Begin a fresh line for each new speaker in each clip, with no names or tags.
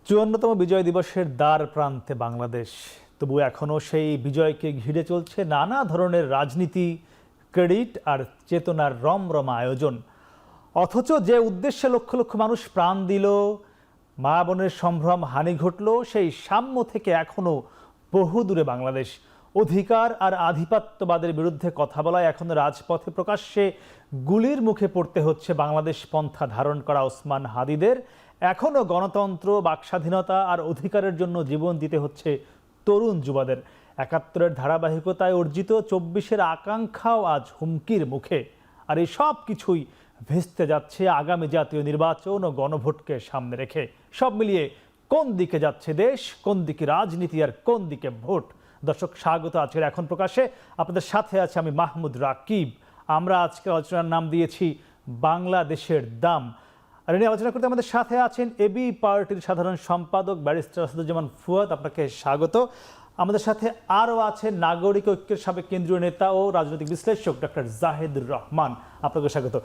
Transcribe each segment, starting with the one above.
চুয়ান্নতম বিজয় দিবসের দ্বার প্রান্তে বাংলাদেশ, তবু এখনও সেই বিজয়কে ঘিরে চলছে নানা ধরনের রাজনীতি, ক্রেডিট আর চেতনার রমরমা আয়োজন। অথচ যে উদ্দেশ্যে লক্ষ লক্ষ মানুষ প্রাণ দিল, মা বোনের সম্ভ্রম হানি ঘটল, সেই সাম্য থেকে এখনও বহু দূরে বাংলাদেশ। অধিকার আর আধিপত্যবাদের বিরুদ্ধে কথা বলায় এখন রাজপথে প্রকাশ্যে গুলির মুখে পড়তে হচ্ছে বাংলাদেশ পন্থা ধারণ করা ওসমান হাদিদের। এখনও গণতন্ত্র, বাকস্বাধীনতা আর অধিকারের জন্য জীবন দিতে হচ্ছে তরুণ যুবাদের। ৭১-এর ধারাবাহিকতায় অর্জিত ২৪-এর আকাঙ্ক্ষাও আজ হুমকির মুখে। আর এই সব কিছুই ভেস্তে যাচ্ছে আগামী জাতীয় নির্বাচন ও গণভোটকে সামনে রেখে। সব মিলিয়ে কোন দিকে যাচ্ছে দেশ, কোন দিকে রাজনীতি আর কোন দিকে ভোট? দর্শক, স্বাগত আজকের এখন প্রকাশে। আপনাদের সাথে আছে আমি মাহমুদ রাকিব। আমরা আজকে আলোচনার নাম দিয়েছি বাংলাদেশের দাম। আর এনে আলোচনা করতে আমাদের সাথে আছেন এবি পার্টির সাধারণ সম্পাদক ব্যারিস্টার আসাদুজ্জামান ফুয়াদ। আপনাকে স্বাগত। আমাদের সাথে আরও আছেন নাগরিক ঐক্যের সাবেক কেন্দ্রীয় নেতা ও রাজনৈতিক বিশ্লেষক ডক্টর জাহিদুর রহমান। আপনাকে স্বাগত।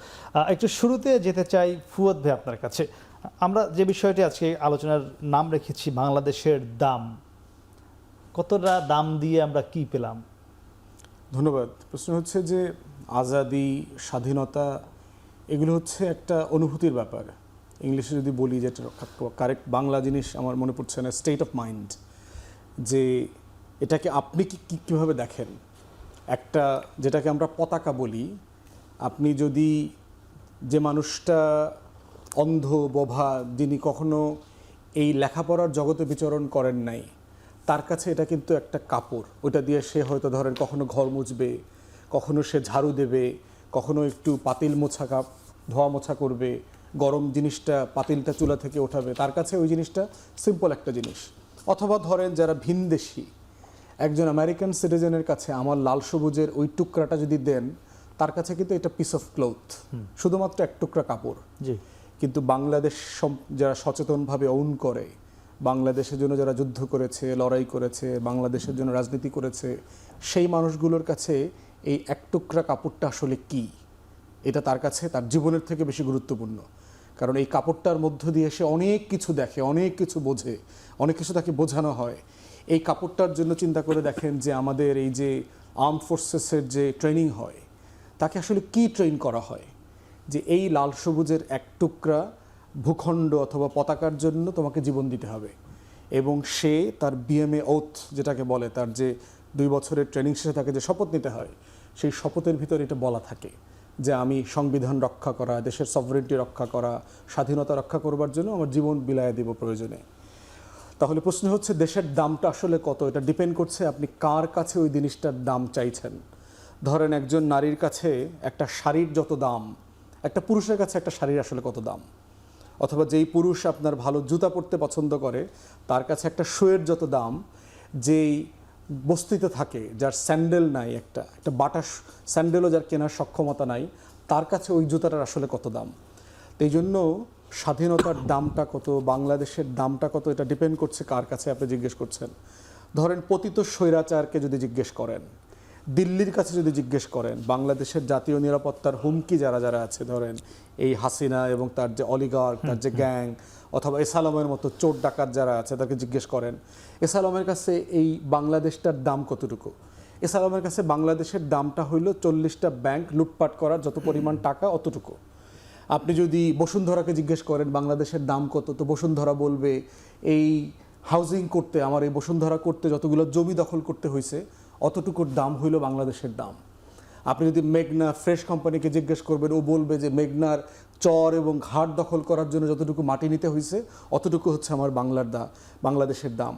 একটু শুরুতে যেতে চাই ফুয়াদ ভাই আপনার কাছে। আমরা যে বিষয়টি আজকে আলোচনার নাম রেখেছি বাংলাদেশের দাম, কতটা দাম দিয়ে আমরা কি পেলাম?
ধন্যবাদ। প্রশ্ন হচ্ছে যে আজাদি, স্বাধীনতা এগুলো হচ্ছে একটা অনুভূতির ব্যাপার। ইংলিশে যদি বলি, যেটা কারেক্ট বাংলা জিনিস আমার মনে পড়ছে না, স্টেট অফ মাইন্ড, যে এটাকে আপনি কীভাবে দেখেন। একটা যেটাকে আমরা পতাকা বলি, আপনি যদি যে মানুষটা অন্ধ বোভা, যিনি কখনো এই লেখাপড়ার জগতে বিচরণ করেন নাই, তার কাছে এটা কিন্তু একটা কাপড়। ওটা দিয়ে সে হয়তো ধরেন কখনো ঘর মুছবে, কখনো সে ঝাড়ু দেবে, কখনো একটু পাতিল ধোয়া মোছা করবে, গরম জিনিসটা পাতিলটা চুলা থেকে ওঠাবে, তার কাছে ওই জিনিসটা সিম্পল একটা জিনিস। অথবা ধরেন যারা ভিনদেশি, একজন আমেরিকান সিটিজেনের কাছে আমার লাল সবুজের ওই টুকরাটা যদি দেন, তার কাছে কিন্তু এটা পিস অফ ক্লথ, শুধুমাত্র এক টুকরা কাপড়। কিন্তু বাংলাদেশ যারা সচেতনভাবে ওন করে, বাংলাদেশের জন্য যারা যুদ্ধ করেছে, লড়াই করেছে, বাংলাদেশের জন্য রাজনীতি করেছে, সেই মানুষগুলোর কাছে এই এক টুকরা কাপড়টা আসলে কি, এটা তার কাছে তার জীবনের থেকে বেশি গুরুত্বপূর্ণ। কারণ এই কাপড়টার মধ্য দিয়ে সে অনেক কিছু দেখে, অনেক কিছু বোঝে, অনেক কিছু তাকে বোঝানো হয়। এই কাপড়টার জন্য চিন্তা করে দেখেন যে আমাদের এই যে আর্মড ফোর্সেসের যে ট্রেনিং হয়, তাকে আসলে কি ট্রেন করা হয়, যে এই লাল সবুজের এক টুকরা ভূখণ্ড অথবা পতাকার জন্য তোমাকে জীবন দিতে হবে। এবং সে তার বিএমএ ওথ যেটাকে বলে, তার যে 2 বছরের ট্রেনিং শেষে তাকে যে শপথ নিতে হয়, সেই শপথের ভিতরে এটা বলা থাকে যে আমি সংবিধান রক্ষা করা, দেশের সভরেন্টি রক্ষা করা, স্বাধীনতা রক্ষা করবার জন্য আমার জীবন বিলায় দেব প্রয়োজনে। তাহলে প্রশ্ন হচ্ছে দেশের দামটা আসলে কত? এটা ডিপেন্ড করছে আপনি কার কাছে ওই জিনিসটার দাম চাইছেন। ধরেন একজন নারীর কাছে একটা শাড়ির যত দাম, একটা পুরুষের কাছে একটা শাড়ির আসলে কত দাম। অথবা যেই পুরুষ আপনার ভালো জুতা পরতে পছন্দ করে, তার কাছে একটা শোয়ের যত দাম, যেই বস্তিতে থাকে, যার স্যান্ডেল নাই, একটা বাটা স্যান্ডেলও যার কেনার সক্ষমতা নাই, তার কাছে ওই জুতাটার আসলে কত দাম। তো এই জন্য স্বাধীনতার দামটা কত, বাংলাদেশের দামটা কত, এটা ডিপেন্ড করছে কার কাছে আপনি জিজ্ঞেস করছেন। ধরেন পতিত স্বৈরাচারকে যদি জিজ্ঞেস করেন, দিল্লির কাছে যদি জিজ্ঞেস করেন, বাংলাদেশের জাতীয় নিরাপত্তার হুমকি যারা যারা আছে, ধরেন এই হাসিনা এবং তার যে অলিগার্ক, তার যে গ্যাং, অথবা এসালমের মতো চোর ডাকাত যারা আছে, তাকে জিজ্ঞেস করেন এসালমের কাছে এই বাংলাদেশটার দাম কতটুকু। এসালমের কাছে বাংলাদেশের দামটা হইল 40টা ব্যাংক লুটপাট করার যত পরিমাণ টাকা, অতটুকু। আপনি যদি বসুন্ধরাকে জিজ্ঞেস করেন বাংলাদেশের দাম কত, তো বসুন্ধরা বলবে এই হাউজিং করতে, আমার এই বসুন্ধরা করতে যতগুলো জমি দখল করতে হয়েছে, অতটুকুর দাম হইল বাংলাদেশের দাম। আপনি যদি মেঘনা ফ্রেশ কোম্পানিকে জিজ্ঞেস করবেন, ও বলবে যে মেঘনার চর এবং ঘাট দখল করার জন্য যতটুকু মাটি নিতে হয়েছে, অতটুকু হচ্ছে আমার বাংলাদেশের দাম।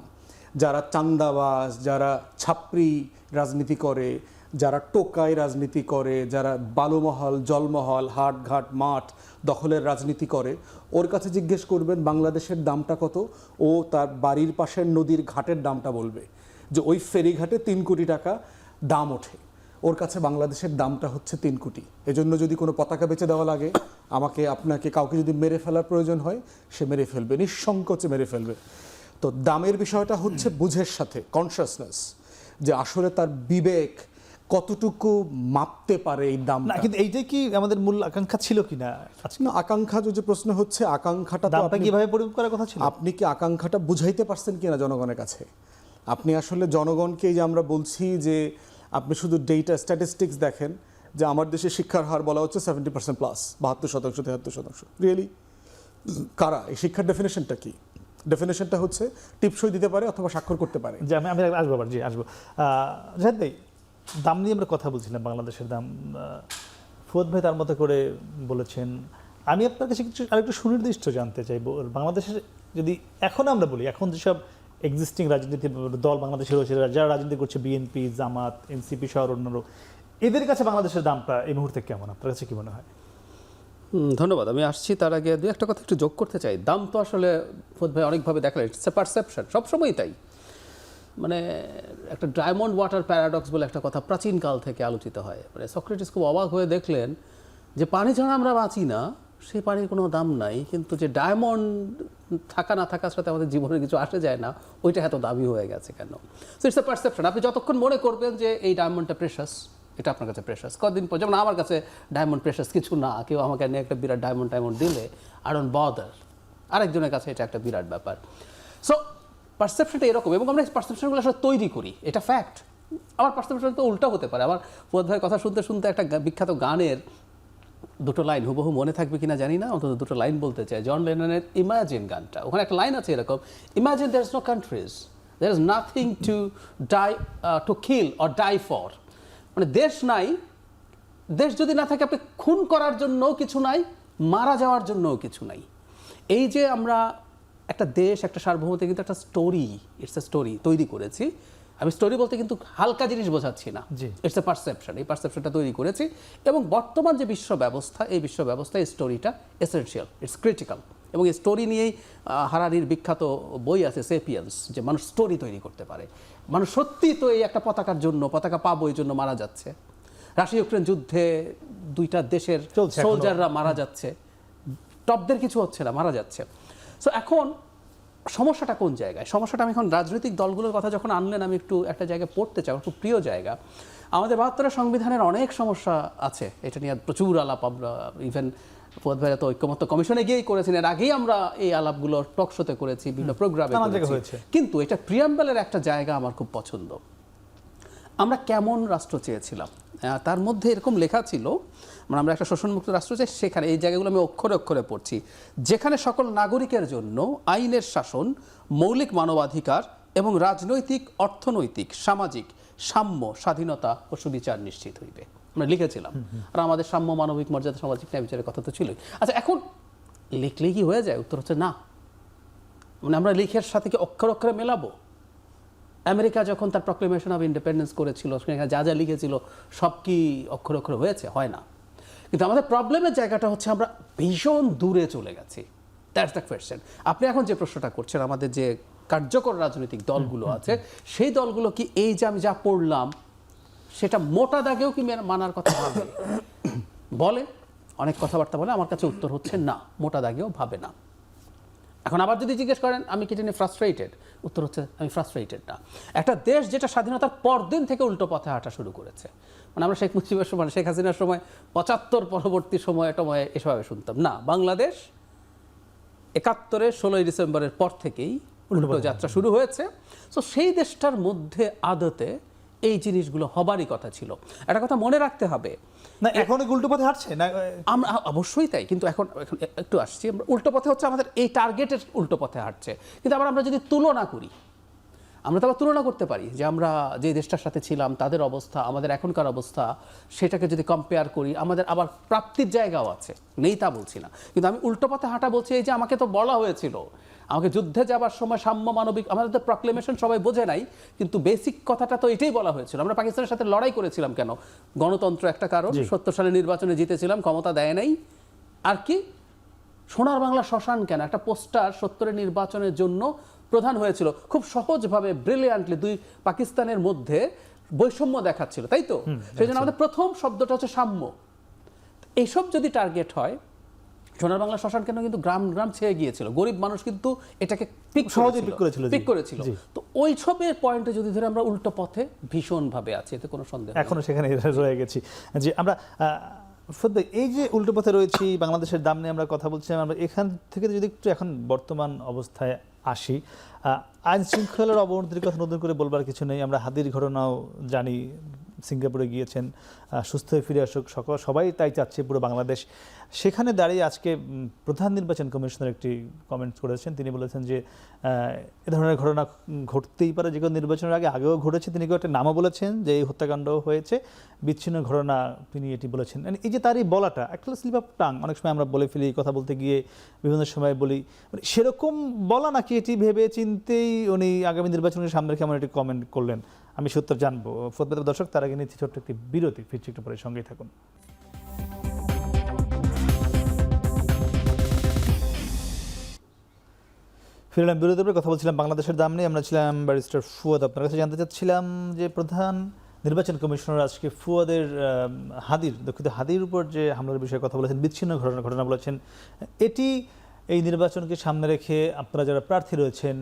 যারা চান্দাবাজ, যারা ছাপরি রাজনীতি করে, যারা টোকাই রাজনীতি করে, যারা বালুমহল, জলমহল, হাট ঘাট মাঠ দখলের রাজনীতি করে, ওর কাছে জিজ্ঞেস করবেন বাংলাদেশের দামটা কত, ও তার বাড়ির পাশের নদীর ঘাটের দামটা বলবে যে ওই ফেরিঘাটে 3 কোটি টাকা দাম ওঠে, ওর কাছে বাংলাদেশের দামটা হচ্ছে 3 কোটি। এজন্য যদি কোনো পতাকা বেচে দেওয়া লাগে, আমাকে আপনাকে কাউকে যদি মেরে ফেলার প্রয়োজন হয়, সে মেরে ফেলবে, নিঃসংকোচে মেরে ফেলবে। তো দামের বিষয়টা হচ্ছে বুঝের সাথে, কনসাসনেস, যে আসলে তার বিবেক কতটুকু মাপতে পারে এই দাম।
না, কিন্তু এইটাই কি আমাদের মূল আকাঙ্ক্ষা ছিল কিনা?
না, আকাঙ্ক্ষা যদি প্রশ্ন হচ্ছে, আকাঙ্ক্ষাটা তো
দামটা কিভাবে পরিমাপ করার কথা ছিল?
আপনি কি আকাঙ্ক্ষাটা বুঝাইতে পারছেন কিনা জনগণের কাছে? আপনি আসলে জনগণকে, যে আমরা বলছি যে আপনি শুধু ডেটা স্ট্যাটিস্টিক্স দেখেন যে আমার দেশে শিক্ষার হার বলা হচ্ছে 70% প্লাস, 72%, 73%। রিয়েলি কারা? এই শিক্ষার ডেফিনেশনটা কি? ডেফিনেশনটা হচ্ছে টিপসই দিতে পারে অথবা স্বাক্ষর করতে পারে।
যে আমি আসবো আবার, জি আসবো। জাহিদ ভাই, দাম নিয়ে আমরা কথা বলছিলাম, বাংলাদেশের দাম। ফুয়াদ ভাই তার মতো করে বলেছেন। আমি আপনার কাছে কিছু আরেকটু সুনির্দিষ্ট জানতে চাইবো। বাংলাদেশের যদি এখন আমরা বলি, এখন যেসব এক্সিস্টিং রাজনীতি দল বাংলাদেশে রয়েছে, যারা রাজনীতি করছে, বিএনপি, জামাত, এনসিপি সহ অন্যান্য, এদের কাছে বাংলাদেশের দামটা এই মুহূর্তে কেমন? আপনার কাছে কি মনে হয়?
ধন্যবাদ। আমি আসছি, তার আগে দু একটা কথা একটু যোগ করতে চাই। দাম তো আসলে ফুয়াদ ভাই অনেকভাবে দেখালেন, ইটস এ পারসেপশন, সবসময়ই তাই। মানে একটা ডায়মন্ড ওয়াটার প্যারাডক্স বলে একটা কথা প্রাচীনকাল থেকে আলোচিত হয়। মানে সক্রেটিস খুব অবাক হয়ে দেখলেন যে পানি ছাড়া আমরা বাঁচি না, সেই পানির কোনো দাম নাই, কিন্তু যে ডায়মন্ড থাকা না থাকার সাথে আমাদের জীবনে কিছু আসে যায় না, ওইটা এত দামি হয়ে গেছে কেন? So it's A perception. আপনি যতক্ষণ মনে করবেন যে এই ডায়মন্ডটা প্রেশাস, এটা আপনার কাছে প্রেশাস, কদিন পর, যেমন আমার কাছে ডায়মন্ড প্রেশাস কিছু না, কেউ আমাকে নিয়ে একটা বিরাট ডায়মন্ড দিলে আই ডোন্ট বদার, আরেকজনের কাছে এটা একটা বিরাট ব্যাপার। সো পারসেপশনটা এরকম, এবং আমরা এই পারসেপশনগুলো আসলে তৈরি করি, এটা ফ্যাক্ট। আমার পারসেপশন তো উল্টা হতে পারে। আমার ফুয়াদ ভাইয়ের কথা শুনতে শুনতে একটা বিখ্যাত গানের দুটো লাইন হুবহু মনে থাকবে কিনা জানি না, অন্তত দুটো লাইন বলতে চাই। জন লেননের ইমাজিন গানটা, ওখানে একটা লাইন আছে এরকম, imagine there is no countries, there is nothing to die, to kill or die for. মানে দেশ নাই, দেশ যদি না থাকে আপনি খুন করার জন্যও কিছু নাই, মারা যাওয়ার জন্যও কিছু নাই। এই যে আমরা একটা দেশ, একটা সার্বভৌমত্ব কিন্তু একটা স্টোরি, ইটস এ স্টোরি তৈরি করেছি। আমি স্টোরি বলতে কিন্তু হালকা জিনিস বোঝাচ্ছি না, ইটস এ পারসেপশন। এই পারসেপশনটা তৈরি করেছি, এবং বর্তমান যে বিশ্ব ব্যবস্থা, এই বিশ্ব ব্যবস্থায় স্টোরিটা এসেনশিয়াল, ইটস ক্রিটিক্যাল। এবং এই স্টোরি নিয়েই হারারির বিখ্যাত বই আছে সেপিয়েন্স, যে মানুষ স্টোরি তৈরি করতে পারে। মানুষ সত্যি তো এই একটা পতাকার জন্য, পতাকা পাবো এই জন্য মারা যাচ্ছে। রাশিয়া ইউক্রেন যুদ্ধে দুইটা দেশের সোলজাররা মারা যাচ্ছে, টপদের কিছু হচ্ছে না, মারা যাচ্ছে। সো এখন সমস্যাটা কোন জায়গায়? সমস্যাটা, আমি এখন রাজনৈতিক দলগুলোর কথা যখন আনলেন, আমি একটু একটা জায়গায় পড়তে চাই, আমার খুব প্রিয় জায়গা। আমাদের 72 সংবিধানের অনেক সমস্যা আছে, এটা নিয়ে প্রচুর আলাপ আমরা, ইভেন ফুয়াদ ভাইরা তো ঐক্যমত্য কমিশনে গিয়েই করেছেন, এর আগেই আমরা এই আলাপগুলো টক শোতে করেছি, বিভিন্ন প্রোগ্রামে করেছি। কিন্তু এটা প্রিয়াম্বলের একটা জায়গা আমার খুব পছন্দ। আমরা কেমন রাষ্ট্র চেয়েছিলাম, তার মধ্যে এরকম লেখা ছিল, মানে আমরা একটা শোষণমুক্ত রাষ্ট্র চাই। সেখানে এই জায়গাগুলো আমি অক্ষরে অক্ষরে পড়ছি, যেখানে সকল নাগরিকের জন্য আইনের শাসন, মৌলিক মানবাধিকার এবং রাজনৈতিক, অর্থনৈতিক, সামাজিক সাম্য, স্বাধীনতা ও সুবিচার নিশ্চিত হইবে। আমরা লিখেছিলাম। আর আমাদের সাম্য, মানবিক মর্যাদা, সামাজিক ন্যায় বিচারের কথা তো ছিলই। আচ্ছা, এখন লিখলেই কি হয়ে যায়? উত্তর হচ্ছে না। মানে আমরা লিখের সাথে কি অক্ষর অক্ষরে মেলাবো? আমেরিকা যখন তার প্রক্লেমেশন অফ ইন্ডিপেন্ডেন্স করেছিল, সেখানে যা যা লিখেছিল সব কি অক্ষর অক্ষরে হয়েছে? হয় না। কিন্তু আমাদের প্রবলেমের জায়গাটা হচ্ছে আমরা ভীষণ দূরে চলে গেছি। That's the question. আপনি এখন যে প্রশ্নটা করছেন, আমাদের যে কার্যকর রাজনৈতিক দলগুলো আছে, সেই দলগুলো কি এই যে আমি যা পড়লাম সেটা মোটা দাগেও কি মানার কথা ভাবে? বলে, অনেক কথাবার্তা বলে, আমার কাছে উত্তর হচ্ছে না, মোটা দাগেও ভাবে না। এখন আবার যদি জিজ্ঞেস করেন আমি কি এটা ফ্রাস্ট্রেটেড, উত্তর হচ্ছে আমি ফ্রাস্ট্রেটেড না। একটা দেশ যেটা স্বাধীনতার পরদিন থেকে উল্টো পথে হাঁটা শুরু করেছে, মানে আমরা শেখ মুজিবের সময়, শেখ হাসিনার সময়, 75 পরবর্তী সময় এসবে শুনতাম না। বাংলাদেশ 71-এর 16ই ডিসেম্বরের পর থেকেই উল্টো যাত্রা শুরু হয়েছে। তো সেই দেশটার মধ্যে আদতে এই জিনিসগুলো হবারই কথা ছিল। একটা কথা মনে রাখতে হবে,
না এখন উল্টো পথে হাঁটছে না,
আমরা অবশ্যই তাই, কিন্তু এখন একটু আসছি, আমরা উল্টো পথে হচ্ছে আমাদের এই টার্গেটের উল্টো পথে হাঁটছে। কিন্তু আবার আমরা যদি তুলনা করি, আমরা তো আবার তুলনা করতে পারি যে আমরা যে দেশটার সাথে ছিলাম তাদের অবস্থা, আমাদের এখনকার অবস্থা, সেটাকে যদি কম্পেয়ার করি, আমাদের আবার প্রাপ্তির জায়গাও আছে, নেই তা বলছি না। কিন্তু আমি উল্টো পথে হাঁটা বলছি এই যে আমাকে তো বলা হয়েছিল, আমাকে যুদ্ধে যাবার সময় সাম্য, মানবিক, আমাদের তো প্রক্লেমেশন সবাই বোঝে নাই, কিন্তু বেসিক কথাটা তো এটাই বলা হয়েছিল। আমরা পাকিস্তানের সাথে লড়াই করেছিলাম কেন? গণতন্ত্র একটা কারণ, 70 সালে নির্বাচনে জিতেছিলাম, ক্ষমতা দেয় নাই। আর কি সোনার বাংলা শ্মশান কেন? একটা পোস্টার 70-এর নির্বাচনের জন্য প্রধান হয়েছিল, খুব সহজভাবে, ব্রিলিয়ান্টলি দুই পাকিস্তানের মধ্যে বৈষম্য দেখাচ্ছিল, তাই তো? সেই জন্য আমাদের প্রথম শব্দটা হচ্ছে সাম্য। এইসব যদি টার্গেট হয়, সোনার বাংলা শ্মশান কেন কিন্তু গ্রাম গ্রাম ছেয়ে গিয়েছিল, গরিব মানুষ কিন্তু এটাকে
সহজে pick করেছিল, জি।
পিক করেছিল।
জি।
তো ওই সবের পয়েন্টে যদি ধরে আমরা উল্টো পথে ভীষণভাবে আছি, এতে কোনো সন্দেহ নেই।
এখনো সেখানে রয়ে গেছি। যে আমরা ফুয়াদ ভাই, এই যে উল্টো পথে রয়েছি, বাংলাদেশের দাম নিয়ে আমরা কথা বলছিলাম, আমরা এখান থেকে যদি একটু এখন বর্তমান অবস্থায় আসি, আইন শৃঙ্খলার অবনতির কথা নতুন করে বলবার কিছু নেই। আমরা হাদির ঘটনাও জানি, সিঙ্গাপুরে গিয়েছেন, সুস্থ হয়ে ফিরে আসুক, সবাই তাই চাচ্ছে পুরো বাংলাদেশ। সেখানে দাঁড়িয়ে আজকে প্রধান নির্বাচন কমিশনার একটি কমেন্ট করেছেন। তিনি বলেছেন যে এ ধরনের ঘটনা ঘটতেই পারে যে কোনো নির্বাচনের আগেও ঘটেছে। তিনি একটা নামও বলেছেন যে এই হত্যাকাণ্ড হয়েছে, বিচ্ছিন্ন ঘটনা তিনি এটি বলেছেন। এই যে তার এই বলাটা একটা স্লিপ অফ টাং, অনেক সময় আমরা বলে ফেলি, কথা বলতে গিয়ে বিভিন্ন সময় বলি, মানে সেরকম বলা নাকি এটি ভেবে চিন্তেই উনি আগামী নির্বাচনের সামনে রেখে এমন একটি কমেন্ট করলেন? আমি সত্য জানবো। ফুয়াদ দর্শক, তার আগে নিচ্ছি ছোট্ট একটি বিরতি, ফিরছি একটু পরে, সঙ্গেই থাকুন। ফিরলাম বিরতির পরে, কথা বলছিলাম বাংলাদেশের দাম নিয়ে। আমরা ছিলাম ব্যারিস্টার ফুয়াদ। আপনার কাছে জানতে চাচ্ছিলাম যে প্রধান নির্বাচন কমিশনার আজকে ফুয়াদের হাদির উপর যে হামলার বিষয়ে কথা বলেছেন, বিচ্ছিন্ন ঘটনা বলেছেন, এটি এই নির্বাচনকে সামনে রেখে আপনারা যারা প্রার্থী রয়েছেন,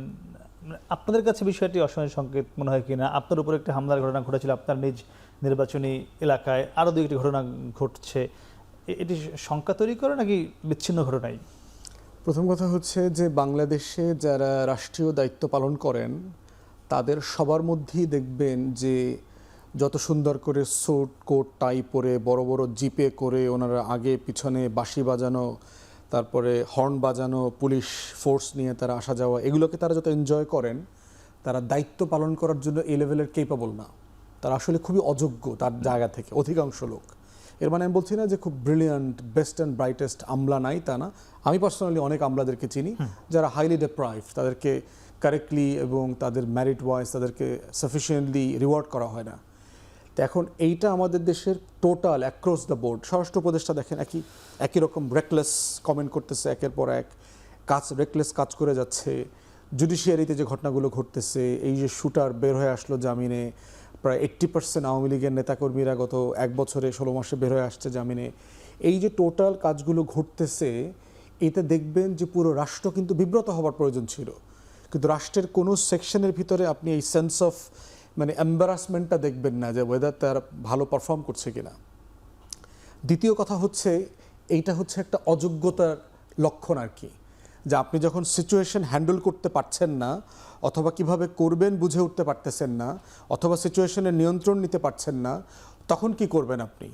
আপনাদের কাছে বিষয়টি অসময়ের সংকেত মনে হয় কিনা? আপনার উপর একটি হামলার ঘটনা ঘটেছিল আপনার নিজ নির্বাচনী এলাকায়, আরও দুই একটি ঘটনা ঘটছে, এটি শঙ্কা তৈরি করে নাকি বিচ্ছিন্ন ঘটনাই?
প্রথম কথা হচ্ছে যে বাংলাদেশে যারা রাষ্ট্রীয় দায়িত্ব পালন করেন তাদের সবার মধ্যেই দেখবেন যে যত সুন্দর করে স্যুট কোট টাই পরে বড় বড় জিপে করে ওনারা আগে পিছনে বাঁশি বাজানো, তারপরে হর্ন বাজানো, পুলিশ ফোর্স নিয়ে তারা আসা যাওয়া, এগুলোকে তারা যত এনজয় করেন, তারা দায়িত্ব পালন করার জন্য এই লেভেলের কেপেবল না। তারা আসলে খুবই অযোগ্য তার জায়গা থেকে, অধিকাংশ লোক। এর মানে আমি বলছি না যে খুব ব্রিলিয়ান্ট, বেস্ট অ্যান্ড ব্রাইটেস্ট আমলা নাই, তা না। আমি পার্সোনালি অনেক আমলাদেরকে চিনি যারা হাইলি ডেপ্রাইভ, তাদেরকে কারেক্টলি এবং তাদের মেরিট ওয়াইজ তাদেরকে সাফিসিয়েন্টলি রিওয়ার্ড করা হয় না। তো এখন এইটা আমাদের দেশের টোটাল অ্যাক্রস দ্য বোর্ড। স্বরাষ্ট্র উপদেষ্টা দেখেন একই রকম রেকলেস কমেন্ট করতেছে, একের পর এক রেকলেস কাজ করে যাচ্ছে। জুডিশিয়ারিতে যে ঘটনাগুলো ঘটতেছে, এই যে শুটার বের হয়ে আসলো জামিনে, প্রায় 80% আওয়ামী লীগের নেতাকর্মীরা গত 1 বছরে 16 মাসে বের হয়ে আসছে জামিনে। এই যে টোটাল কাজগুলো ঘটতেছে, এতে দেখবেন যে পুরো রাষ্ট্র কিন্তু বিব্রত হওয়ার প্রয়োজন ছিল, কিন্তু রাষ্ট্রের কোনো সেকশনের ভিতরে আপনি এই সেন্স অফ এম্বারাসমেন্টটা দেখবেন না যে ওয়েদার তার ভালো পারফর্ম করছে কিনা। দ্বিতীয় কথা হচ্ছে, এইটা হচ্ছে একটা অযোগ্যতার লক্ষণ আর কি, যে আপনি যখন সিচুয়েশন হ্যান্ডেল করতে পারছেন না, অথবা কিভাবে করবেন বুঝে উঠতে পারতেছেন না, অথবা সিচুয়েশনের নিয়ন্ত্রণ নিতে পারছেন না, তখন কি করবেন আপনি?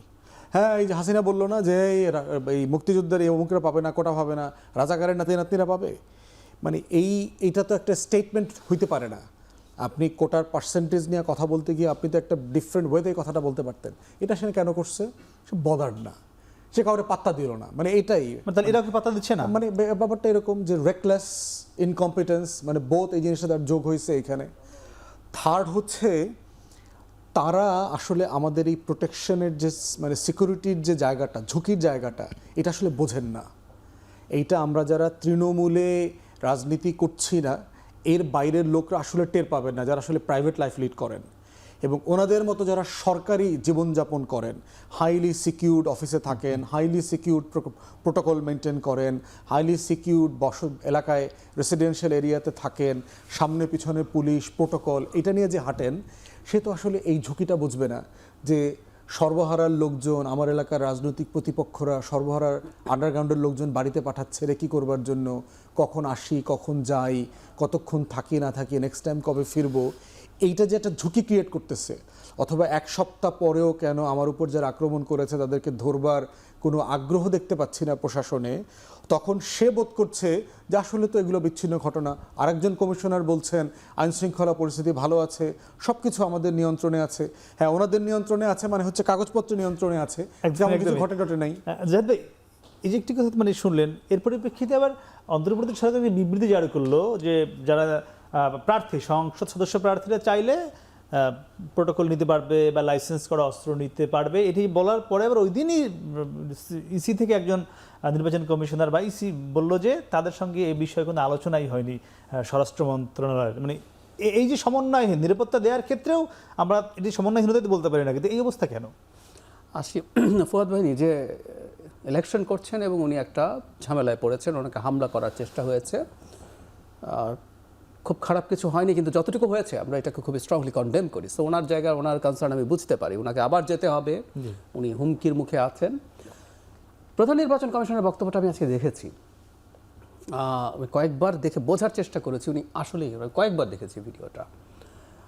হ্যাঁ, এই যে হাসিনা বললো না যে এই মুক্তিযুদ্ধের এই অমুকরা পাবে না, কোটা পাবে না, রাজাকারের নাতি নাতনিরা পাবে, মানে এইটা তো একটা স্টেটমেন্ট হইতে পারে না। আপনি কোটার পার্সেন্টেজ নিয়ে কথা বলতে গিয়ে আপনি তো একটা ডিফারেন্ট ওয়েতে কথাটা বলতে পারতেন। এটা সে কেন করছে? সে বদার্ড না, সে কাউরে পাত্তা দিল না, মানে এটাই।
তাহলে এরা কি পাত্তা দিচ্ছে না?
মানে ব্যাপারটা এরকম যে রেকলেস, ইনকম্পিটেন্স, মানে বোথ এই জিনিসটা তার যোগ হয়েছে এখানে। থার্ড হচ্ছে, তারা আসলে আমাদের এই প্রোটেকশনের যে মানে সিকিউরিটির যে জায়গাটা, ঝুঁকির জায়গাটা, এটা আসলে বোঝেন না। এইটা আমরা যারা তৃণমূলে রাজনীতি করছি না, এর বাইরের লোকরা আসলে টের পাবেন না, যারা আসলে প্রাইভেট লাইফ লিড করেন এবং ওনাদের মতো যারা সরকারি জীবনযাপন করেন, হাইলি সিকিউরড অফিসে থাকেন, হাইলি সিকিউরড প্রোটোকল মেনটেন করেন, হাইলি সিকিউরড এলাকায় রেসিডেন্সিয়াল এরিয়াতে থাকেন, সামনে পিছনে পুলিশ প্রোটোকল, এটা নিয়ে যে হাঁটেন, সে তো আসলে এই ঝুঁকিটা বুঝবে না যে সর্বহারার লোকজন, আমার এলাকার রাজনৈতিক প্রতিপক্ষরা সর্বহারার আন্ডারগ্রাউন্ডের লোকজন বাড়িতে পাঠাচ্ছে রে কী করবার জন্য, কখন আসি, কখন যাই, কতক্ষণ থাকি না থাকি, নেক্সট টাইম কবে ফিরবো, এইটা যে একটা ঝুঁকি ক্রিয়েট করতেছে। অথবা 1 সপ্তাহ পরেও কেন আমার উপর যারা আক্রমণ করেছে তাদেরকে ধরবার কোনো আগ্রহ দেখতে পাচ্ছি না প্রশাসনে, তখন সে বোধ করছে যে আসলে তো এগুলো বিচ্ছিন্ন ঘটনা। আরেকজন কমিশনার বলছেন আইনশৃঙ্খলা পরিস্থিতি ভালো আছে, সব কিছু আমাদের নিয়ন্ত্রণে আছে। হ্যাঁ, ওনাদের নিয়ন্ত্রণে আছে মানে হচ্ছে কাগজপত্র নিয়ন্ত্রণে আছে, যেমন কিছু ঘটে নাই।
জাহিদ ভাই, এই যে একটি কথা মানে শুনলেন, এর পরিপ্রেক্ষিতে আবার অন্তর্বর্তী সরকার বিবৃতি জারি করলো যে যারা প্রার্থী, সংসদ সদস্য প্রার্থীরা চাইলে প্রোটোকল নিতে পারবে বা লাইসেন্স করা অস্ত্র নিতে পারবে। এটি বলার পরে আবার ওই দিনই ইসি থেকে একজন নির্বাচন কমিশনার বা ইসি বলল যে তাদের সঙ্গে এই বিষয়ে কোনো আলোচনাই হয়নি স্বরাষ্ট্র মন্ত্রণালয়ের। মানে এই যে সমন্বয়হীন নিরাপত্তা দেওয়ার ক্ষেত্রেও আমরা এটি সমন্বয়হীনতা বলতে পারি না, কিন্তু এই অবস্থা কেন?
আসি ফুয়াদ ভাই নিজে ইলেকশন করছেন এবং উনি একটা ঝামেলায় পড়েছেন, ওনাকে হামলা করার চেষ্টা হয়েছে। আর খুব খারাপ কিছু হয়নি, কিন্তু যতটুকু হয়েছে আমরা এটাকে খুবই স্ট্রংলি কনডেম করি। সো ওনার জায়গায় ওনার কনসার্ন আমি বুঝতে পারি, ওনাকে আবার যেতে হবে, উনি হুমকির মুখে আছেন। প্রধান নির্বাচন কমিশনের বক্তব্যটা আমি আজকে দেখেছি, আমি কয়েকবার দেখে বোঝার চেষ্টা করেছি উনি আসলে, কয়েকবার দেখেছি ভিডিওটা,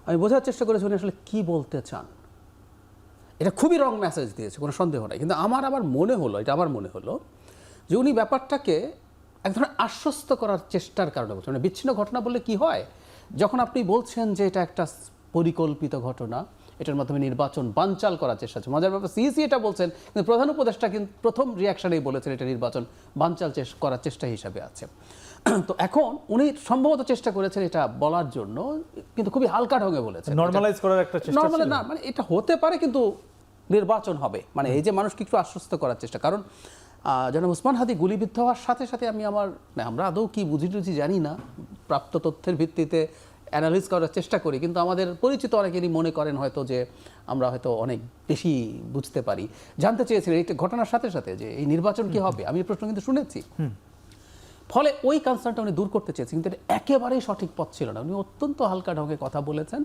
আমি বোঝার চেষ্টা করেছি উনি আসলে কী বলতে চান। এটা খুবই রং মেসেজ দিয়েছে, কোনো সন্দেহ নাই, কিন্তু আমার মনে হলো যে উনি ব্যাপারটাকে এক ধরনের আশ্বস্ত করার চেষ্টার কারণে বলছেন। মানে বিচ্ছিন্ন ঘটনা বললে কি হয়, যখন আপনি বলছেন যে এটা একটা পরিকল্পিত ঘটনা, এটার মাধ্যমে নির্বাচন বানচাল করার চেষ্টা হচ্ছে, মজার ব্যাপার সিইসি এটা বলছেন, কিন্তু প্রধান উপদেষ্টা কিন্তু প্রথম রিয়াকশনেই বলেছেন এটা নির্বাচন বানচাল করার চেষ্টা হিসাবে আছে। তো এখন উনি সম্ভবত চেষ্টা করেছেন এটা বলার জন্য, কিন্তু খুবই হালকা ঢঙে বলেছেন,
নরমালাইজ করার একটা চেষ্টা।
নরমালি না, মানে এটা হতে পারে কিন্তু নির্বাচন হবে, মানে এই যে মানুষকে একটু আশ্বস্ত করার চেষ্টা। কারণ যেন ওসমান হাদি গুলিবিদ্ধ হওয়ার সাথে সাথে আমরা আদৌ কি বুঝি জানি না, প্রাপ্ত তথ্যের ভিত্তিতে অ্যানালিজ করার চেষ্টা করি, কিন্তু আমাদের পরিচিত অনেকেরই মনে করেন হয়তো যে আমরা হয়তো অনেক বেশি বুঝতে পারি। জানতে চেয়েছিলেন এই ঘটনার সাথে সাথে যে এই নির্বাচন কি হবে, আমি এই প্রশ্ন কিন্তু শুনেছি। ফলে ওই কনসার্নটা উনি দূর করতে চেয়েছেন, কিন্তু এটা একেবারেই সঠিক পথ ছিল না। উনি অত্যন্ত হালকা ঢঙে কথা বলেছেন,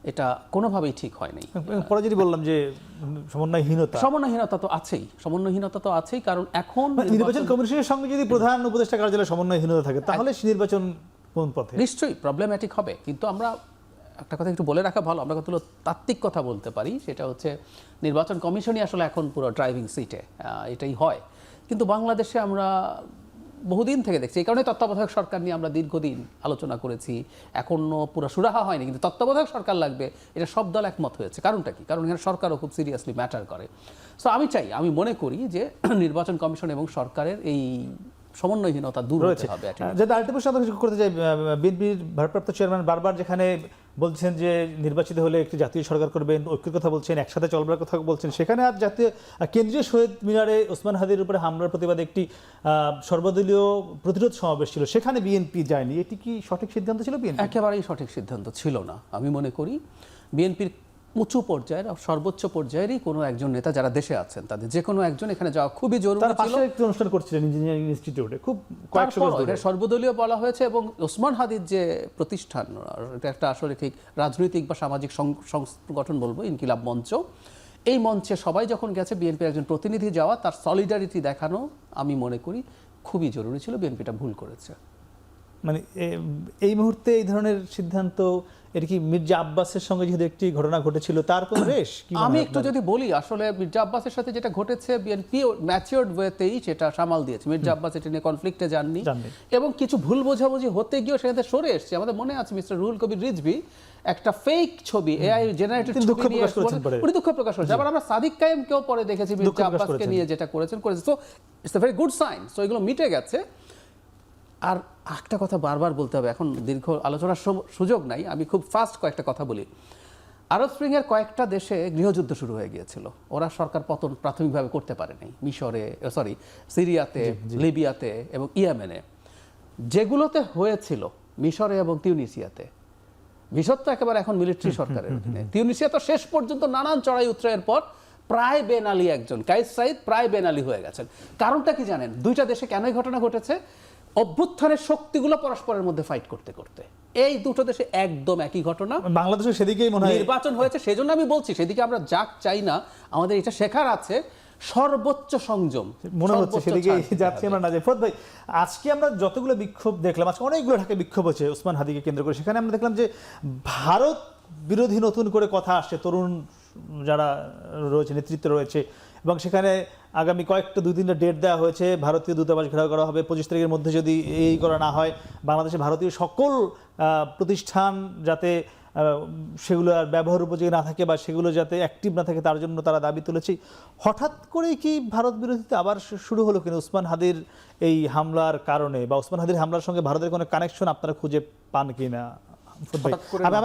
এটা কোনোভাবেই ঠিক হয়নি।
পরে যদি বললাম যে
সমন্বয়হীনতা তো আছেই, কারণ এখন
নির্বাচন কমিশনের সঙ্গে যদি প্রধান উপদেষ্টা কার্যালয়ে সমন্বয়হীনতা থাকে তাহলে নির্বাচন কোন পথে?
নিশ্চয়ই প্রবলেম্যাটিক হবে। কিন্তু আমরা একটা কথা একটু বলে রাখা ভালো, আমরা কতগুলো তাত্ত্বিক কথা বলতে পারি, সেটা হচ্ছে নির্বাচন কমিশনই আসলে এখন পুরো ড্রাইভিং সিটে, এটাই হয়। কিন্তু বাংলাদেশে আমরা বহুদিন থেকে দেখছি, এই কারণে তত্ত্বাবধায়ক সরকার নিয়ে আমরা দীর্ঘদিন আলোচনা করেছি, এখনো পুরো সুরাহা হয়নি, কিন্তু তত্ত্বাবধায়ক সরকার লাগবে, এটা সব দল একমত হয়েছে। কারণটা কি? কারণ এখানে সরকারও খুব সিরিয়াসলি ম্যাটার করে। সো আমি মনে করি যে নির্বাচন কমিশন এবং সরকারের এই সমন্বয়হীনতা দূর হতে হবে।
যেটা আলটিমেট সাধারণ করতে চাই, বিএনপির ভারপ্রাপ্ত চেয়ারম্যান বারবার যেখানে বলছেন যে নির্বাচিত হলে একটি জাতীয় সরকার করবেন, ঐক্যের কথা বলছেন, একসাথে চলবার কথা বলছেন, সেখানে আজ জাতীয় কেন্দ্রীয় শহীদ মিনারে ওসমান হাদির উপরে হামলার প্রতিবাদে একটি সর্বদলীয় প্রতিরোধ সমাবেশ ছিল, সেখানে বিএনপি যায়নি। এটি কি সঠিক সিদ্ধান্ত ছিল? বিএনপি
একেবারেই সঠিক সিদ্ধান্ত ছিল না। আমি মনে করি বিএনপির উঁচু পর্যায়ের সর্বোচ্চ পর্যায়েরই কোনো একজন নেতা যারা দেশে আছেন, তাদের যে কোনো একজন এখানে যাওয়া খুবই জরুরি ছিল।
একটি অনুষ্ঠান করছিলেন ইঞ্জিনিয়ারিং ইনস্টিটিউটে, খুব কয়েকশো গজ দূরে।
সর্বদলীয় বলা হয়েছে, এবং ওসমান হাদির যে প্রতিষ্ঠান, এটা একটা আসলে ঠিক রাজনৈতিক বা সামাজিক সংগঠন বলবো, ইনকিলাব মঞ্চ, এই মঞ্চে সবাই যখন গেছে, বিএনপির একজন প্রতিনিধি যাওয়া, তার সলিডারিটি দেখানো আমি মনে করি খুবই জরুরি ছিল। বিএনপিটা ভুল করেছে।
মানে এই মুহূর্তে এই ধরনের সিদ্ধান্ত, এটা কি মির্জা আব্বাসের সঙ্গে যেহেতু একটি ঘটনা ঘটেছিল তারপর রেশ?
আমি একটু যদি বলি, আসলে মির্জা আব্বাসের সাথে যেটা ঘটেছে, বিএনপি ম্যাচিওরড ওয়েতেই সেটা সামাল দিয়েছে। মির্জা আব্বাস এটা নিয়ে কনফ্লিক্টে যাননি, এবং কিছু ভুল বোঝাবুঝি হতে গিয়েও সেখানে সরে এসছে। আমাদের মনে আছে মিস্টার রুহুল কবির রিজভী একটা ফেক ছবি, এআই জেনারেটেড ছবি নিয়ে উনি দুঃখ প্রকাশ করেছেন। আবার আমরা সাদিক কায়েমকেও পরে দেখেছি মির্জা আব্বাসকে নিয়ে যেটা করেছেন। So it's a very good sign. So এগুলো মিটে গেছে। আর একটা কথা বারবার বলতে হবে, এখন দীর্ঘ আলোচনার সুযোগ নাই, আমি খুব ফাস্ট কয়েকটা কথা বলি। আরব স্প্রিংয়ের কয়েকটা দেশে গৃহযুদ্ধ শুরু হয়ে গিয়েছিল, ওরা সরকার পতন প্রাথমিকভাবে করতে পারে নাই। সিরিয়াতে, লিবিয়াতে এবং ইয়েমেনে। যেগুলোতে হয়েছিল মিশরে এবং তিউনিসিয়াতে, মিশর তো একেবারে এখন মিলিটারি সরকারের অধীনে, তিউনিসিয়া তো শেষ পর্যন্ত নানান চড়াই উতরাইয়ের পর প্রায় বেনালি একজন কাইস সাইদ প্রায় বেনালি হয়ে গেছেন। কারণটা কি জানেন? দুইটা দেশে কেন এই ঘটনা ঘটেছে? অভ্যুত্থানের শক্তিগুলো পরস্পরের মধ্যে ফাইট করতে করতে এই দুটো দেশে একদম একই ঘটনা।
বাংলাদেশে সেদিকেই মনে হয়
নির্বাচন হয়েছে, সেজন্য আমি বলছি সেদিকে আমরা যাক চাই না, আমাদের এটা শেখার আছে। সর্বোচ্চ সংযম
মনে হচ্ছে সেদিকে যাচ্ছি আমরা না যাই। ফরিদ ভাই, আজকে আমরা যতগুলো বিক্ষোভ দেখলাম, আজকে অনেকগুলো ঢাকায় বিক্ষোভ হচ্ছে ওসমান হাদিকে কেন্দ্র করে, সেখানে আমরা দেখলাম যে ভারত বিরোধী নতুন করে কথা আসছে, তরুণ যারা রয়েছে, নেতৃত্ব রয়েছে, এবং সেখানে আগামী কয়েকটা 2-3টা ডেট দেওয়া হয়েছে। ভারতীয় দূতাবাস ঘেরাও করা হবে 25 তারিখের মধ্যে। যদি এই করা না হয়, বাংলাদেশে ভারতীয় সকল প্রতিষ্ঠান যাতে সেগুলো আর ব্যবহার উপযোগী না থাকে বা সেগুলো যাতে অ্যাক্টিভ না থাকে, তার জন্য তারা দাবি তুলেছে। হঠাৎ করেই কি ভারত বিরোধিতা আবার শুরু হলো কিনা ওসমান হাদির এই হামলার কারণে, বা ওসমান হাদির হামলার সঙ্গে ভারতের কোনো কানেকশন আপনারা খুঁজে পান কিনা?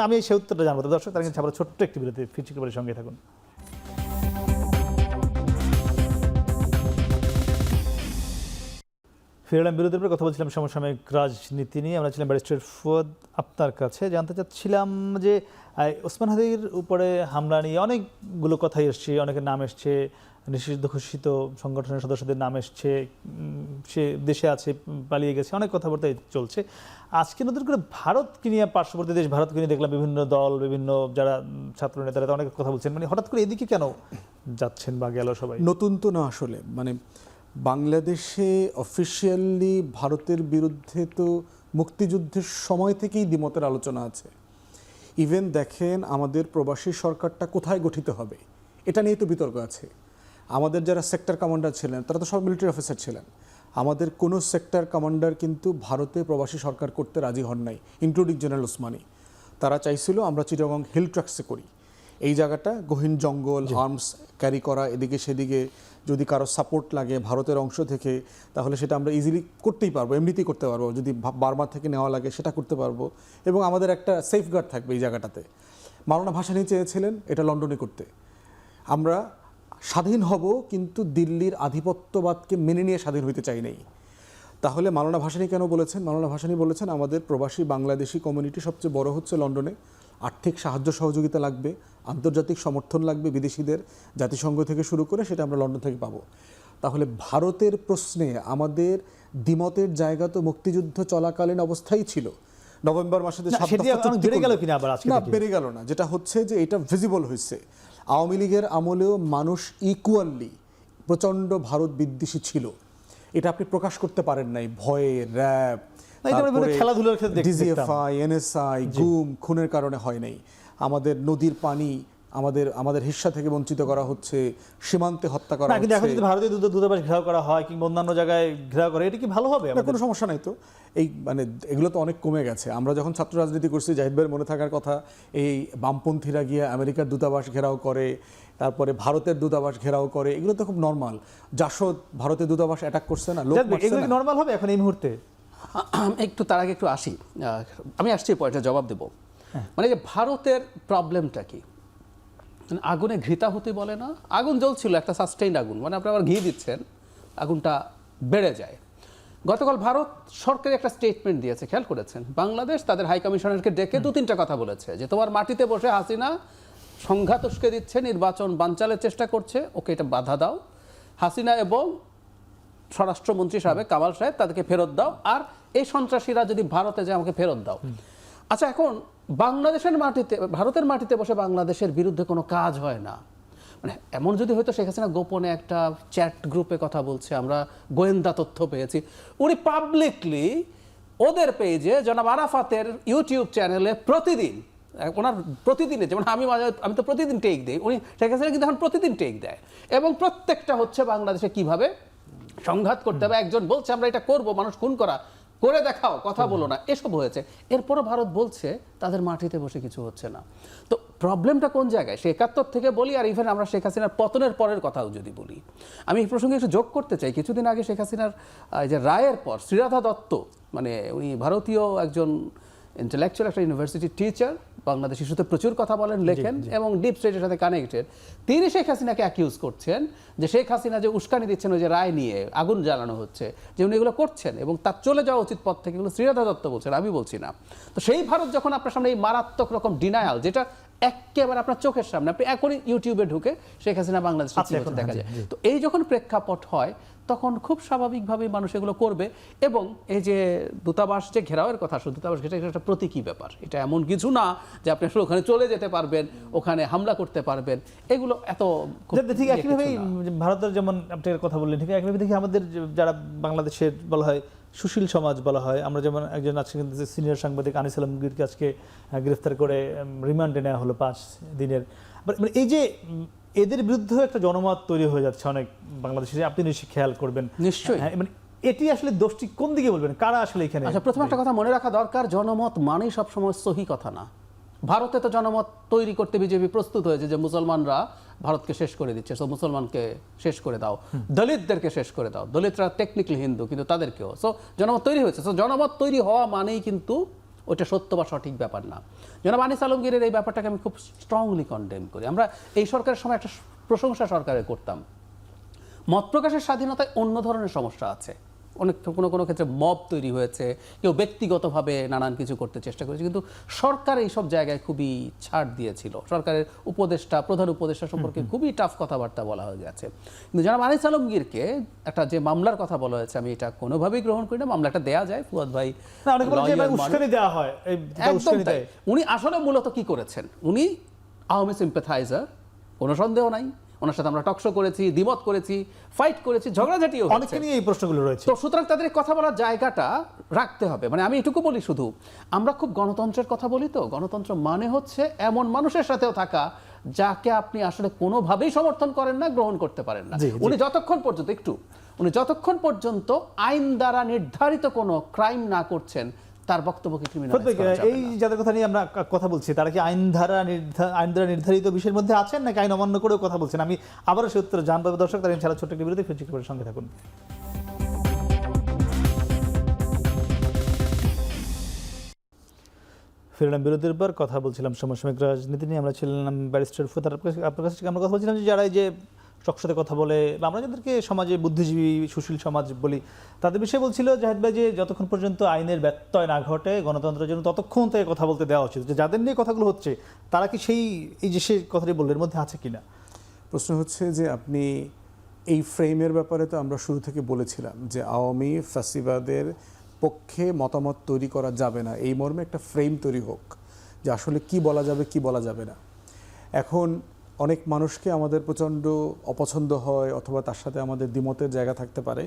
আমি সেই উত্তরটা জানবো। দর্শক, তার কাছে আমরা ছোট্ট একটি বিরতি, ফিরছি সঙ্গে থাকুন। ফিরলাম বিরতির পরে, কথা বলছিলাম সমসাময়িক রাজনীতি নিয়ে। আমরা ছিলাম ব্যারিস্টার ফুয়াদ। আপনার কাছে জানতে চাচ্ছিলাম যে ওসমান হাদির উপরে হামলা নিয়ে অনেকগুলো কথাই এসছে, অনেকের নাম এসছে, নিষিদ্ধ ঘোষিত সংগঠনের সদস্যদের নাম এসছে, সে দেশে আছে, পালিয়ে গেছে, অনেক কথাবার্তাই চলছে। আজকে নতুন করে ভারতকে নিয়ে, পার্শ্ববর্তী দেশ ভারতকে নিয়ে দেখলাম বিভিন্ন দল, বিভিন্ন যারা ছাত্র নেতারা অনেক কথা বলছেন। মানে হঠাৎ করে এদিকে কেন যাচ্ছেন বা গেল সবাই?
নতুন তো না আসলে, মানে বাংলাদেশে অফিসিয়ালি ভারতের বিরুদ্ধে তো মুক্তিযুদ্ধের সময় থেকেই দ্বিমতের আলোচনা আছে। ইভেন দেখেন আমাদের প্রবাসী সরকারটা কোথায় গঠিত হবে এটা নিয়ে তো বিতর্ক আছে। আমাদের যারা সেক্টর কমান্ডার ছিলেন তারা তো সব মিলিটারি অফিসার ছিলেন। আমাদের কোনো সেক্টর কমান্ডার কিন্তু ভারতে প্রবাসী সরকার করতে রাজি হন নাই, ইনক্লুডিং জেনারেল ওসমানী। তারা চাইছিল আমরা চিটাগং হিল ট্র্যাক্সে করি। এই জায়গাটা গহীন জঙ্গল, আর্মস ক্যারি করা, এদিকে সেদিকে যদি কারো সাপোর্ট লাগে ভারতের অংশ থেকে তাহলে সেটা আমরা ইজিলি করতেই পারবো, এমনিতেই করতে পারবো। যদি বার্মা থেকে নেওয়া লাগে সেটা করতে পারবো, এবং আমাদের একটা সেফগার্ড থাকবে এই জায়গাটাতে। মাওলানা ভাসানী চেয়েছিলেন এটা লন্ডনে করতে। আমরা স্বাধীন হব কিন্তু দিল্লির আধিপত্যবাদকে মেনে নিয়ে স্বাধীন হইতে চাই নাই। তাহলে মাওলানা ভাসানী কেন বলেছেন? মাওলানা ভাসানী বলেছেন আমাদের প্রবাসী বাংলাদেশি কমিউনিটি সবচেয়ে বড় হচ্ছে লন্ডনে, আর্থিক সাহায্য সহযোগিতা লাগবে, আন্তর্জাতিক সমর্থন লাগবে বিদেশিদের, জাতিসংঘ থেকে শুরু করে, সেটা আমরা লন্ডন থেকে পাবো। তাহলে ভারতের প্রশ্নে আমাদের দ্বিমতের জায়গা তো মুক্তিযুদ্ধ চলাকালীন অবস্থায় ছিল। নভেম্বর মাসে বেড়ে গেল না, যেটা হচ্ছে যে এটা ভিজিবল হয়েছে। আওয়ামী লীগের আমলেও মানুষ ইকুয়ালি প্রচণ্ড ভারত বিদ্বেষী ছিল, এটা আপনি প্রকাশ করতে পারেন নাই। ভয়ে র্যাব,
খেলাধুলার ক্ষেত্রে
ডিজিএফআই, এনএসআই, গুম খুনের কারণে হয় নাই। আমাদের নদীর পানি আমাদের হিস্সা থেকে বঞ্চিত করা হচ্ছে, সীমান্তে হত্যা করা হচ্ছে।
কিন্তু এখন যদি ভারতীয় দূতাবাস ঘেরাও করা হয় কিংবা অন্যান্য জায়গায় ঘেরাও করে, এটা কি ভালো হবে?
কোনো সমস্যা নাই তো। এই মানে এগুলো তো অনেক কমে গেছে। আমরা যখন ছাত্র রাজনীতি করছি, জাহিদ ভাইয়ের মনে থাকার কথা, এই বামপন্থীরা গিয়ে আমেরিকার দূতাবাস ঘেরাও করে, তারপরে ভারতের দূতাবাস ঘেরাও করে, এগুলো তো খুব নর্মাল। জাসদ ভারতের দূতাবাস অ্যাটাক করছে না, লোক মারছে
এগুলো নর্মাল হবে এখন এই মুহূর্তে?
একটু তার আগে একটু আসি, আমি আসছি পয়েন্টে জবাব দেব। মানে যে ভারতের প্রবলেমটা কি, আগুনে ঘৃতাহুতি বলে না, আগুন জ্বলছিল, একটা সাস্টেইনড আগুন, মানে আপনি আবার ঘি দিচ্ছেন, আগুনটা বেড়ে যায়। গতকাল ভারত সরকারি একটা স্টেটমেন্ট দিয়েছে, খেয়াল করেছেন? বাংলাদেশ তাদের হাই কমিশনারকে ডেকে 2-3টা কথা বলেছে যে তোমার মাটিতে বসে হাসিনা সংঘাত উস্কে দিচ্ছে, নির্বাচন বানচালের চেষ্টা করছে, ওকে এটা বাধা দাও। হাসিনা এবং স্বরাষ্ট্রমন্ত্রী সাহেব কামাল সাহেব তাদেরকে ফেরত দাও, আর এই সন্ত্রাসীরা যদি ভারতে যায় আমাকে ফেরত দাও। আচ্ছা, এখন বাংলাদেশের মাটিতে, ভারতের মাটিতে বসে বাংলাদেশের বিরুদ্ধে কোনো কাজ হয় না। মানে এমন যদি হয়তো শেখ হাসিনা গোপনে একটা চ্যাট গ্রুপে কথা বলছে, আমরা গোয়েন্দা তথ্য পেয়েছি, উনি পাবলিকলি ওদের পেজে জনাব আরাফাতের ইউটিউব চ্যানেলে প্রতিদিন, ওনার প্রতিদিনে, যেমন আমি তো প্রতিদিন টেক দিই, উনি শেখ হাসিনা কিন্তু এখন প্রতিদিন টেক দেয়, এবং প্রত্যেকটা হচ্ছে বাংলাদেশে কিভাবে সংঘাত করতে হবে। একজন বলছে আমরা এটা করব, মানুষ খুন করে দেখাও, কথা বলো না, এসব হয়েছে। এরপরও ভারত বলছে তাদের মাটিতে বসে কিছু হচ্ছে না। তো প্রবলেমটা কোন জায়গায়? সে 71 থেকে বলি, আর ইভেন আমরা শেখ হাসিনার পতনের পরের কথাও যদি বলি, আমি এই প্রসঙ্গে একটু যোগ করতে চাই। কিছুদিন আগে শেখ হাসিনার যে রায়ের পর শ্রীরাধা দত্ত, মানে উনি ভারতীয় একজন ইন্টেলেকচুয়াল, একটা ইউনিভার্সিটি টিচার, বাংলাদেশ ইস্যুতে প্রচুর কথা বলেন, লেখেন এবং ডিপ স্টেটের সাথে কানেক্টেড। তিনি শেখ হাসিনাকে অ্যাকিউজ করছেন যে শেখ হাসিনা যে উস্কানি দিচ্ছেন ওই যে রায় নিয়ে আগুন জ্বালানো হচ্ছে, যে উনি এগুলো করছেন এবং তার চলে যাওয়া উচিত পদ থেকে, এগুলো শ্রীরাধা দত্ত বলছেন, আমি বলছি না। তো সেই ভারত যখন আপনার সামনে এই মারাত্মক রকম ডিনায়াল, যেটা একেবারে আপনার চোখের সামনে, আপনি এখনই ইউটিউবে ঢুকে শেখ হাসিনা বাংলাদেশে দেখা যায়, তো এই যখন প্রেক্ষাপট হয় তখন খুব স্বাভাবিকভাবেই মানুষ এগুলো করবে। এবং এই যে দূতাবাস যে ঘেরাওয়ের কথা, দূতাবাস ঘেরা একটা প্রতীকী ব্যাপার, এটা এমন কিছু না যে আপনি আসলে ওখানে চলে যেতে পারবেন, ওখানে হামলা করতে পারবেন, এগুলো এত ঠিক
একইভাবেই ভারতের যেমন আপনি কথা বললেন, ঠিক একইভাবে দেখি আমাদের যারা বাংলাদেশের বলা হয় সুশীল সমাজ বলা হয়, আমরা যেমন একজন আজকে সিনিয়র সাংবাদিক আনিস আলমগীরকে আজকে গ্রেফতার করে রিমান্ডে নেওয়া হলো 5 দিনের। এই যে এদের বিরুদ্ধেও একটা জনমত তৈরি হয়ে যাচ্ছে অনেক বাংলাদেশে, আপনি নিশ্চয়ই খেয়াল করবেন।
নিশ্চয়ই,
মানে এটি আসলে দোষটি কোন দিকে বলবেন, কারা আসলে এখানে?
আচ্ছা, প্রথম একটা কথা মনে রাখা দরকার, জনমত মানেই সবসময় সহি কথা না। ভারতে তো জনমত তৈরি করতে বিজেপি প্রস্তুত হয়েছে যে মুসলমানরা ভারতকে শেষ করে দিচ্ছে, সো মুসলমানকে শেষ করে দাও, দলিতদেরকে শেষ করে দাও। দলিতরা টেকনিক্যালি হিন্দু কিন্তু তাদেরকেও, সো জনমত তৈরি হয়েছে। সো জনমত তৈরি হওয়া মানেই কিন্তু ওটা সত্য বা সঠিক ব্যাপার না। জনাব আনিস আলমগীরের এই ব্যাপারটাকে আমি খুব স্ট্রংলি কন্ডেম করি। আমরা এই সরকারের সময় একটা প্রশংসা সরকারে করতাম, মত প্রকাশের স্বাধীনতায় অন্য ধরনের সমস্যা আছে, অনেক কোনো কোনো ক্ষেত্রে মব তৈরি হয়েছে, কেউ ব্যক্তিগতভাবে নানান কিছু করতে চেষ্টা করেছে, কিন্তু সরকার এইসব জায়গায় খুবই ছাড় দিয়েছিল। সরকারের প্রধান উপদেষ্টা সম্পর্কে খুবই টাফ কথাবার্তা বলা হয়ে গেছে। কিন্তু জনাব আনিস আলমগীরকে একটা যে মামলার কথা বলা হয়েছে, আমি এটা কোনোভাবেই গ্রহণ করি না। মামলাটা দেয়া যায়, ফুয়াদ ভাই
না, অনেকে বলে যে এবার উস্কানি দেওয়া হয়, এই
একদম
উস্কানি
তাই।
দেয়।
উনি আসলে মূলত কি করেছেন, উনি আওয়ামী সিম্প্যাথাইজার, কোনো সন্দেহ নাই। ওনার সাথে আমরা টকশো করেছি, দ্বিমত করেছি, ফাইট করেছি, ঝগড়াঝাটিও হয়েছে।
অনেকে নিয়ে এই প্রশ্নগুলো রয়েছে।
তো সুতরাং তাদের কথা বলার জায়গাটা রাখতে হবে। মানে আমি এটুকু বলি, শুধু আমরা খুব গণতন্ত্রের কথা বলি, তো গণতন্ত্র মানে হচ্ছে এমন মানুষের সাথেও থাকা যাকে আপনি আসলে কোনোভাবেই সমর্থন করেন না, গ্রহণ করতে পারেন না।
জি, জি।
উনি যতক্ষণ পর্যন্ত আইন দ্বারা নির্ধারিত কোনো ক্রাইম না করছেন, তার বক্তব্যকে ক্রিমিনালাইজ করা যাবে
এই
না।
যাদের কথা নিয়ে আমরা কথা বলছি, তারা কি আইন দ্বারা নির্ধারিত বিষয়ের মধ্যে আছেন, নাকি আইন অমান্য করেও কথা বলছেন? আমি আবারও সে উত্তর জানবো দর্শক, তার ছাড়া ছোট্ট একটি বিরতি, ফিরছি খবরের সঙ্গে থাকুন। ফিরলাম বিরতির পর, কথা বলছিলাম সমসাময়িক রাজনীতি নিয়ে। আমরা ছিলাম ব্যারিস্টার ফুয়াদ। আপনার কাছে আমরা কথা বলছিলাম যে যারা এই যে টকশোতে কথা বলে, বা আমরা যাদেরকে সমাজে বুদ্ধিজীবী সুশীল সমাজ বলি, তাদের বিষয়ে বলছিল জাহিদ ভাই যে যতক্ষণ পর্যন্ত আইনের ব্যত্যয় না ঘটে গণতন্ত্রের জন্য ততক্ষণ তাকে কথা বলতে দেওয়া উচিত। যে যাদের নিয়ে কথাগুলো হচ্ছে তারা কি এই যে সে কথাটি বললেন এর মধ্যে আছে কিনা?
প্রশ্ন হচ্ছে যে আপনি এই ফ্রেমের ব্যাপারে তো আমরা শুরু থেকে বলেছিলাম যে আওয়ামী ফ্যাসিবাদের পক্ষে মতামত তৈরি করা যাবে না, এই মর্মে একটা ফ্রেম তৈরি হোক যে আসলে কি বলা যাবে কি বলা যাবে না। এখন অনেক মানুষকে আমাদের প্রচণ্ড অপছন্দ হয়, অথবা তার সাথে আমাদের দ্বিমতের জায়গা থাকতে পারে,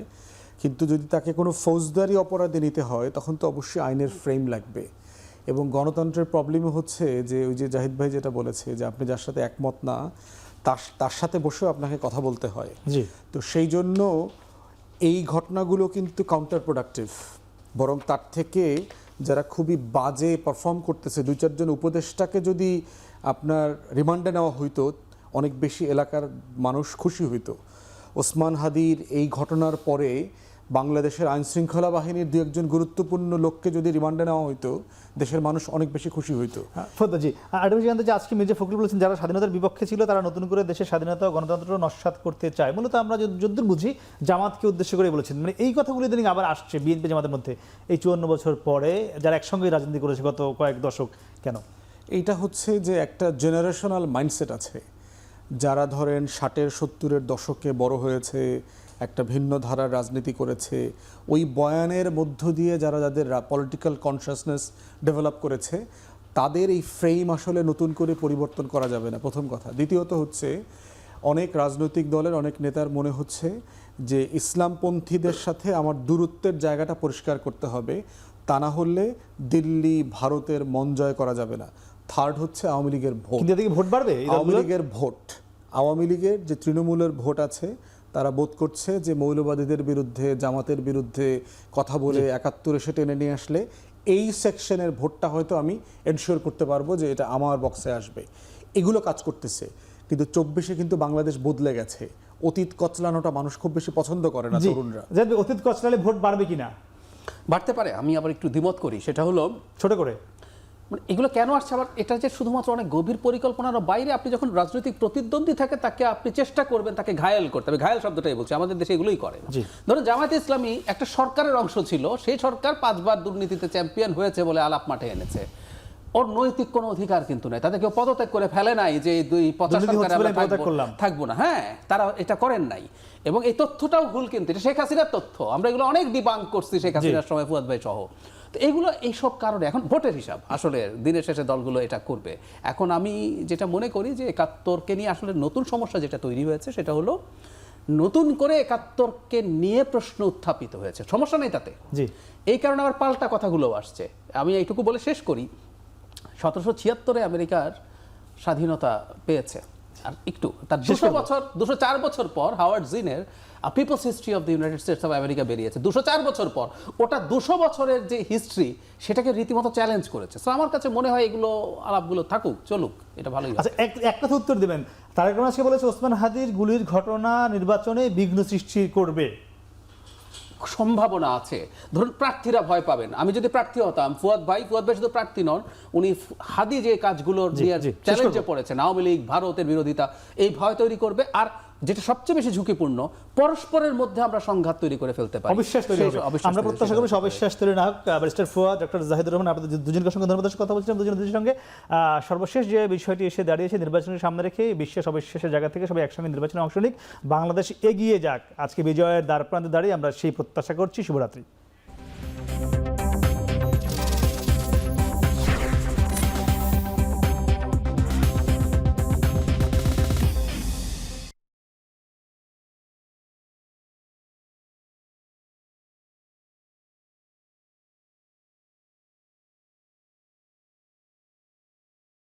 কিন্তু যদি তাকে কোনো ফৌজদারি অপরাধে নিতে হয় তখন তো অবশ্যই আইনের ফ্রেম লাগবে। এবং গণতন্ত্রের প্রবলেমও হচ্ছে যে ওই যে জাহিদ ভাই যেটা বলেছে যে আপনি যার সাথে একমত না তার সাথে বসেও আপনাকে কথা বলতে হয়।
জি,
তো সেই জন্য এই ঘটনাগুলো কিন্তু কাউন্টার প্রোডাক্টিভ, বরং তার থেকে যারা খুবই বাজে পারফর্ম করতেছে, 2-4 জন উপদেষ্টাকে যদি আপনার রিমান্ডে নেওয়া হইতো, অনেক বেশি এলাকার মানুষ খুশি হইতো। ওসমান হাদির এই ঘটনার পরে বাংলাদেশের আইনশৃঙ্খলা বাহিনীর 2-1 গুরুত্বপূর্ণ লোককে যদি রিমান্ডে নেওয়া হইতো, দেশের মানুষ অনেক বেশি খুশি হইতো।
ফুয়াদজি, আরেকটা বিষয় জানতে চাই, আজকে মির্জা ফখরুল বলেছেন যারা স্বাধীনতার বিপক্ষে ছিল তারা নতুন করে দেশের স্বাধীনতা ও গণতন্ত্র নস্যাৎ করতে চায়। মূলত আমরা যদ্দূর বুঝি জামাতকে উদ্দেশ্য করে বলেছেন। মানে এই কথাগুলো দিন আবার আসছে বিএনপি জামাতের মধ্যে এই 54 বছর পরে, যারা একসঙ্গে রাজনীতি করেছে গত কয়েক দশক। কেন?
এইটা হচ্ছে যে একটা জেনারেশনাল মাইন্ডসেট আছে। যারা ধরেন 60-70-এর দশকে বড় হয়েছে, একটা ভিন্ন ধারার রাজনীতি করেছে, ওই বয়ানের মধ্য দিয়ে যাদের পলিটিক্যাল কনসিয়াসনেস ডেভেলপ করেছে, তাদের এই ফ্রেম আসলে নতুন করে পরিবর্তন করা যাবে না, প্রথম কথা। দ্বিতীয়ত হচ্ছে অনেক রাজনৈতিক দলের অনেক নেতার মনে হচ্ছে যে ইসলামপন্থীদের সাথে আমার দূরত্বের জায়গাটা পরিষ্কার করতে হবে, তা না হলে দিল্লি ভারতের মন জয় করা যাবে না। থার্ড হচ্ছে আওয়ামী লীগের ভোট।
কিন্তু এদিকে ভোট বাড়বে,
আওয়ামী লীগের ভোট, আওয়ামী লীগের যে তৃণমূলের ভোট আছে, তারা বোধ করছে যে মৌলবাদীদের বিরুদ্ধে, জামাতের বিরুদ্ধে কথা বলে 71 এসে টেনে নিয়ে আসলে এই সেকশনের ভোটটা হয়তো আমি এনশিওর করতে পারবো যে এটা আমার বক্সে আসবে। এগুলো কাজ করতেছে, কিন্তু 24-এ কিন্তু বাংলাদেশ বদলে গেছে। অতীত কচলানোটা মানুষ খুব বেশি পছন্দ করে না তরুণরা।
অতীত কচলালে ভোট বাড়বে কিনা?
বাড়তে পারে, আমি আবার একটু দ্বিমত করি। সেটা হলো
ছোট করে,
মানে এগুলো কেন আসছে আবার, এটা যে শুধুমাত্র অনেক গভীর পরিকল্পনার বাইরে। আপনি যখন রাজনৈতিক প্রতিদ্বন্দ্বী থাকে তাকে আপনি চেষ্টা করবেন তাকে ঘায়েল করতে হবে। ঘায়েল শব্দটাই বলছি, আমাদের দেশে এগুলোই করে না। ধরুন জামায়াতে ইসলামী একটা সরকারের অংশ ছিল, সেই সরকার 5 বার দুর্নীতিতে চ্যাম্পিয়ন হয়েছে বলে আলাপ মাঠে এনেছে। ওর নৈতিক কোনো অধিকার কিন্তু নেই, তাদেরকে পদত্যাগ করে ফেলে নাই যে 2-50 সরকারে আমরা থাকবো না। হ্যাঁ, তারা এটা করেন নাই। এবং এই তথ্যটাও ভুল, কিন্তু এটা শেখ হাসিনার তথ্য। আমরা এগুলো অনেক ডিবাঙ্ক করছি শেখ হাসিনার সময়, ফুয়াদ ভাই সহ। তো এইগুলো এইসব কারণে এখন ভোটের হিসাব আসলে দিনের শেষে দলগুলো এটা করবে। এখন আমি যেটা মনে করি যে 71কে নিয়ে আসলে নতুন সমস্যা যেটা তৈরি হয়েছে সেটা হলো নতুন করে 71কে নিয়ে প্রশ্ন উত্থাপিত হয়েছে। সমস্যা নেই তাতে, এই কারণে আবার পাল্টা কথাগুলো আসছে। আমি এইটুকু বলে শেষ করি, 1776-এ আমেরিকার স্বাধীনতা পেয়েছে, আর একটু তার 204 বছর পর হাওয়ার্ড জিনের peoples history of the United States of America বেরিয়েছে 204 বছর পর। ওটা 200 বছরের যে হিস্ট্রি সেটাকে রীতিমতো চ্যালেঞ্জ করেছে। সো আমার কাছে মনে হয় এগুলো আলাপগুলো থাকুক, চলুক, এটা ভালোই।
আচ্ছা, এক কথা উত্তর দেবেন। তারেক রহমান আজকে বলেছে ওসমান হাদির গুলির ঘটনা নির্বাচনে বিঘ্ন সৃষ্টি করবে।
সম্ভাবনা আছে। ধরুন প্রার্থীরা ভয় পাবেন। আমি যদি প্রার্থী হতাম, ফুয়াদ ভাই শুধু প্রার্থী নন, উনি হাদি যে কাজগুলো নিয়ে চ্যালেঞ্জে পড়েছেন, আওয়ামী লীগ, ভারতের বিরোধিতা, এই ভয় তৈরি করবে। আর যেটা সবচেয়ে বেশি ঝুঁকিপূর্ণ, পরস্পরের মধ্যে আমরা সংঘাত তৈরি করে ফেলতে পারি,
অবিশ্বাস তৈরি হবে। আমরা প্রত্যাশা করব অবিশ্বাস তৈরি না হোক। ব্যারিস্টার ফুয়াদ, ডক্টর জাহিদুর রহমান, আপনাদের দুজনের সঙ্গে ধন্যবাদ, কথা বলছিলাম দুজনের সঙ্গে। সর্বশেষ যে বিষয়টি এসে দাঁড়িয়েছে, নির্বাচনের সামনে রেখে বিশ্বাস অবিশ্বাসের জায়গা থেকে সবাই একসঙ্গে নির্বাচনে অংশ নিক, বাংলাদেশ এগিয়ে যাক। আজকে বিজয়ের দ্বার প্রান্তে দাঁড়িয়ে আমরা সেই প্রত্যাশা করছি। শুভরাত্রি।